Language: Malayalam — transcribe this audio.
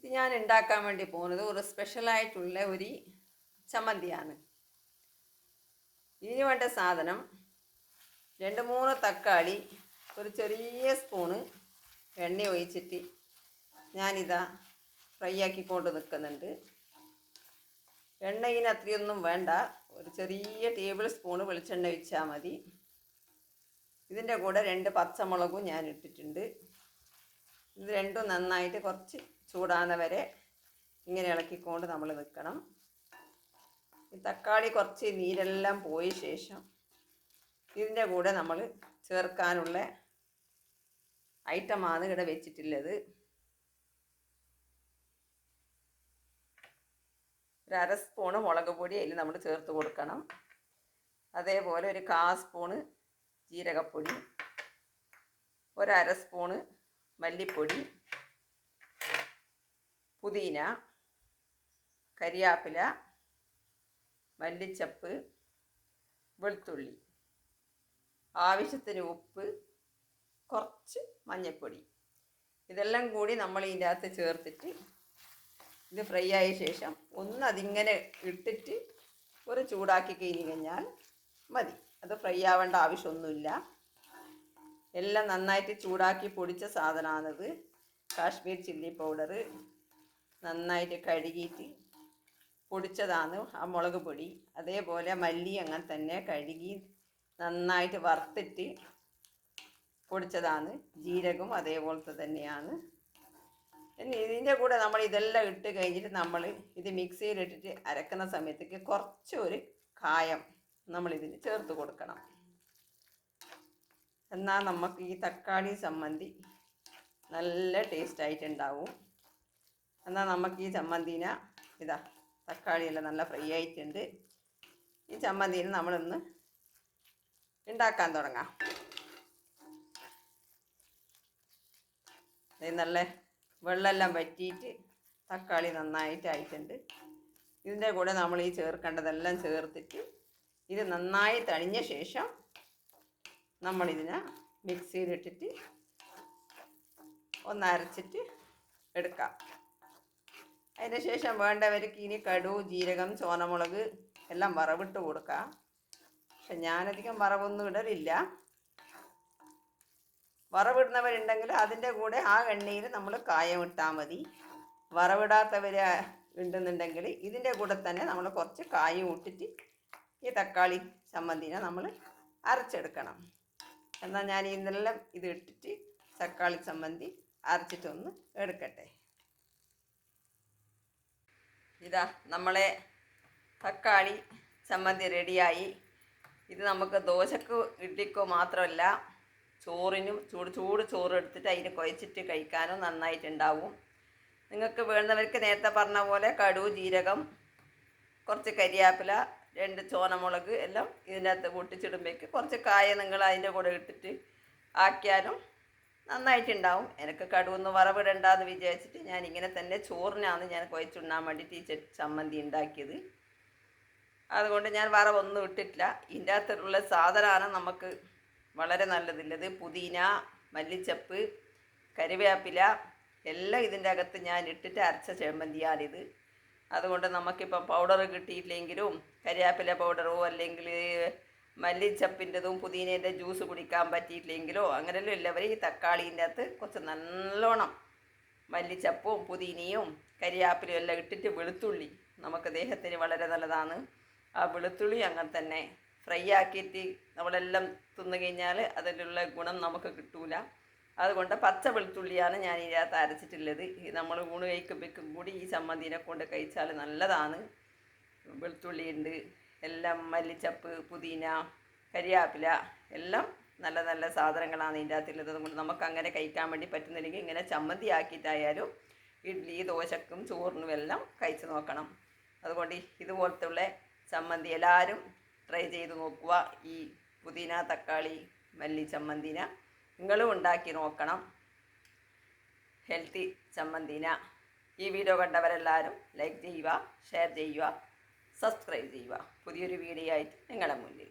ഇത് ഞാൻ ഉണ്ടാക്കാൻ വേണ്ടി പോകുന്നത് ഒരു സ്പെഷ്യലായിട്ടുള്ള ഒരു ചമ്മന്തിയാണ്. ഇതിന് വേണ്ട സാധനം 2-3 തക്കാളി, ഒരു ചെറിയ സ്പൂണ് എണ്ണ ഒഴിച്ചിട്ട് ഞാനിതാ ഫ്രൈ ആക്കിക്കൊണ്ട് നിൽക്കുന്നുണ്ട്. എണ്ണ ഇതിന് അത്രയൊന്നും വേണ്ട, ഒരു ചെറിയ ടേബിൾ സ്പൂണ് വെളിച്ചെണ്ണ ഒഴിച്ചാൽ മതി. ഇതിൻ്റെ കൂടെ 2 പച്ചമുളകും ഞാൻ ഇട്ടിട്ടുണ്ട്. ഇത് രണ്ടും നന്നായിട്ട് കുറച്ച് ചൂടാകുന്ന വരെ ഇങ്ങനെ ഇളക്കിക്കൊണ്ട് നമ്മൾ നിൽക്കണം. ഈ തക്കാളി കുറച്ച് നീരെല്ലാം പോയ ശേഷം ഇതിൻ്റെ കൂടെ നമ്മൾ ചേർക്കാനുള്ള ഐറ്റമാണ് ഇവിടെ വെച്ചിട്ടുള്ളത്. ഒരു 1/2 സ്പൂണ് മുളക് പൊടി അതിൽ നമ്മൾ ചേർത്ത് കൊടുക്കണം. അതേപോലെ ഒരു 1/4 സ്പൂണ് ജീരകപ്പൊടി, ഒരു 1/2 സ്പൂണ് മല്ലിപ്പൊടി, പുതിന, കരിയാപ്പില, മല്ലിച്ചപ്പ്, വെളുത്തുള്ളി, ആവശ്യത്തിന് ഉപ്പ്, കുറച്ച് മഞ്ഞൾപ്പൊടി. ഇതെല്ലാം കൂടി നമ്മൾ ഇതിൻ്റെ അകത്ത് ചേർത്തിട്ട് ഇത് ഫ്രൈ ആയ ശേഷം ഒന്ന് അതിങ്ങനെ ഇട്ടിട്ട് ഒരു ചൂടാക്കി കഴിഞ്ഞാൽ മതി. അത് ഫ്രൈ ആവേണ്ട ആവശ്യമൊന്നുമില്ല. എല്ലാം നന്നായിട്ട് ചൂടാക്കി പൊടിച്ച സാധനമാണിത്. കാശ്മീർ ചില്ലി പൗഡർ നന്നായിട്ട് കഴുകിയിട്ട് പൊടിച്ചതാണ് ആ മുളക് പൊടി. അതേപോലെ മല്ലി അങ്ങനെ തന്നെ കഴുകി നന്നായിട്ട് വറുത്തിട്ട് പൊടിച്ചതാണ്. ജീരകം അതേപോലത്തെ തന്നെയാണ്. ഇനി ഇതിൻ്റെ കൂടെ നമ്മൾ ഇതെല്ലാം ഇട്ട് കഴിഞ്ഞിട്ട് നമ്മൾ ഇത് മിക്സിയിലിട്ടിട്ട് അരക്കുന്ന സമയത്തേക്ക് കുറച്ചൊരു കായം നമ്മളിതിന് ചേർത്ത് കൊടുക്കണം. എന്നാൽ നമുക്ക് ഈ തക്കാളി ചമ്മന്തി നല്ല ടേസ്റ്റായിട്ടുണ്ടാവും. എന്നാൽ നമുക്ക് ഈ ചമ്മന്തിനെ ഇതാ തക്കാളിയെല്ലാം നല്ല ഫ്രൈ ആയിട്ടുണ്ട്. ഈ ചമ്മന്തിന് നമ്മളൊന്ന് ഉണ്ടാക്കാൻ തുടങ്ങാം. നല്ല വെള്ളമെല്ലാം വറ്റിയിട്ട് തക്കാളി നന്നായിട്ടായിട്ടുണ്ട്. ഇതിൻ്റെ കൂടെ നമ്മൾ ഈ ചേർക്കേണ്ടതെല്ലാം ചേർത്തിട്ട് ഇത് നന്നായി തണിഞ്ഞ ശേഷം നമ്മളിതിനെ മിക്സിയിലിട്ടിട്ട് ഒന്ന് അരച്ചിട്ട് എടുക്കാം. അതിന് ശേഷം വേണ്ടവർക്ക് ഇനി കടുക്, ജീരകം, ചുവന്നമുളക് എല്ലാം വറവിട്ട് കൊടുക്കാം. പക്ഷെ ഞാനധികം വറവൊന്നും ഇടലില്ല. വറവിടുന്നവരുണ്ടെങ്കിൽ അതിൻ്റെ കൂടെ ആ എണ്ണയിൽ നമ്മൾ കായം ഇട്ടാൽ മതി. വറവിടാത്തവർ ഉണ്ടെന്നുണ്ടെങ്കിൽ ഇതിൻ്റെ കൂടെ തന്നെ നമ്മൾ കുറച്ച് കായം ഇട്ടിട്ട് ഈ തക്കാളി ചമ്മന്തിനെ നമ്മൾ അരച്ചെടുക്കണം. എന്നാൽ ഞാൻ ഇതെല്ലാം ഇത് ഇട്ടിട്ട് തക്കാളി ചമ്മന്തി അരച്ചിട്ടൊന്ന് എടുക്കട്ടെ. ഇതാ നമ്മളെ തക്കാളി ചമ്മന്തി റെഡിയായി. ഇത് നമുക്ക് ദോശക്കോ ഇഡ്ഡലിക്കോ മാത്രമല്ല, ചോറിനും ചൂട് ചോറ് എടുത്തിട്ട് അതിന് കുഴച്ചിട്ട് കഴിക്കാനും നന്നായിട്ടുണ്ടാവും. നിങ്ങൾക്ക് വേണ്ടവർക്ക് നേരത്തെ പറഞ്ഞ പോലെ കടുക്, ജീരകം, കുറച്ച് കരിയാപ്പില, 2 ചുവന്നമുളക് എല്ലാം ഇതിൻ്റെ അകത്ത് പൊട്ടിച്ചിടുമ്പോഴേക്ക് കുറച്ച് കായ നിങ്ങൾ അതിൻ്റെ കൂടെ ഇട്ടിട്ട് ആക്കിയാലും നന്നായിട്ടുണ്ടാവും. എനിക്ക് കടുവൊന്ന് വറവിടണ്ടെന്ന് വിചാരിച്ചിട്ട് ഞാൻ ഇങ്ങനെ തന്നെ ചോറിനാണ് ഞാൻ കുഴച്ചുണ്ണാൻ വേണ്ടിയിട്ട് ഈ ചമ്മന്തി ഉണ്ടാക്കിയത്. അതുകൊണ്ട് ഞാൻ വറവൊന്നും ഇട്ടിട്ടില്ല. ഇതിൻ്റെ അകത്തുള്ള സാധനമാണ് നമുക്ക് വളരെ നല്ലതുള്ളത്. പുതിന, മല്ലിച്ചപ്പ്, കറിവേപ്പില എല്ലാം ഇതിൻ്റെ അകത്ത് ഞാൻ ഇട്ടിട്ട് അരച്ച ചമ്മന്തിയാണിത്. അതുകൊണ്ട് നമുക്കിപ്പം പൗഡർ കിട്ടിയില്ലെങ്കിലും കരിവേപ്പില പൗഡറോ അല്ലെങ്കിൽ മല്ലിച്ചപ്പിൻ്റെതും പുതിനേൻ്റെ ജ്യൂസ് കുടിക്കാൻ പറ്റിയിട്ടില്ലെങ്കിലോ അങ്ങനെയല്ലോ എല്ലാവരും ഈ തക്കാളീൻ്റെ അകത്ത് കുറച്ച് നല്ലോണം മല്ലിച്ചപ്പും പുതിനയും കരിവേപ്പിലയും എല്ലാം ഇട്ടിട്ട് വെളുത്തുള്ളി നമുക്ക് ദേഹത്തിന് വളരെ നല്ലതാണ്. ആ വെളുത്തുള്ളി അങ്ങനെ തന്നെ ഫ്രൈ ആക്കിയിട്ട് നമ്മളെല്ലാം തിന്നു കഴിഞ്ഞാൽ അതിലുള്ള ഗുണം നമുക്ക് കിട്ടൂല. അതുകൊണ്ട് പച്ച വെളുത്തുള്ളിയാണ് ഞാൻ ഇതിനകത്ത് അരച്ചിട്ടുള്ളത്. നമ്മൾ ഊണ് കഴിക്കുമ്പോഴേക്കും കൂടി ഈ ചമ്മന്തിനെ കൊണ്ട് കഴിച്ചാൽ നല്ലതാണ്. വെളുത്തുള്ളി ഉണ്ട്, എല്ലാം മല്ലിച്ചപ്പ്, പുതിന, കരിവേപ്പില എല്ലാം നല്ല നല്ല സാധനങ്ങളാണ് ഇതിൻ്റെ അകത്തുള്ളത്. അതുകൊണ്ട് നമുക്ക് അങ്ങനെ കഴിക്കാൻ വേണ്ടി പറ്റുന്നില്ലെങ്കിൽ ഇങ്ങനെ ചമ്മന്തി ആക്കിയിട്ടായാലും ഇഡ്ഡലി, ദോശക്കും ചോറിനും എല്ലാം കഴിച്ച് നോക്കണം. അതുകൊണ്ട് ഇതുപോലത്തുള്ള ചമ്മന്തി എല്ലാവരും ട്രൈ ചെയ്ത് നോക്കുക. ഈ പുതിന, തക്കാളി, മല്ലി ചമ്മന്തിന നിങ്ങളും ഉണ്ടാക്കി നോക്കണം. ഹെൽത്തി ചമ്മന്തിന. ഈ വീഡിയോ കണ്ടവരെല്ലാവരും ലൈക്ക് ചെയ്യുക, ഷെയർ ചെയ്യുക, സബ്സ്ക്രൈബ് ചെയ്യുക. പുതിയൊരു വീഡിയോ ആയിട്ട് നിങ്ങളുടെ മുന്നിൽ.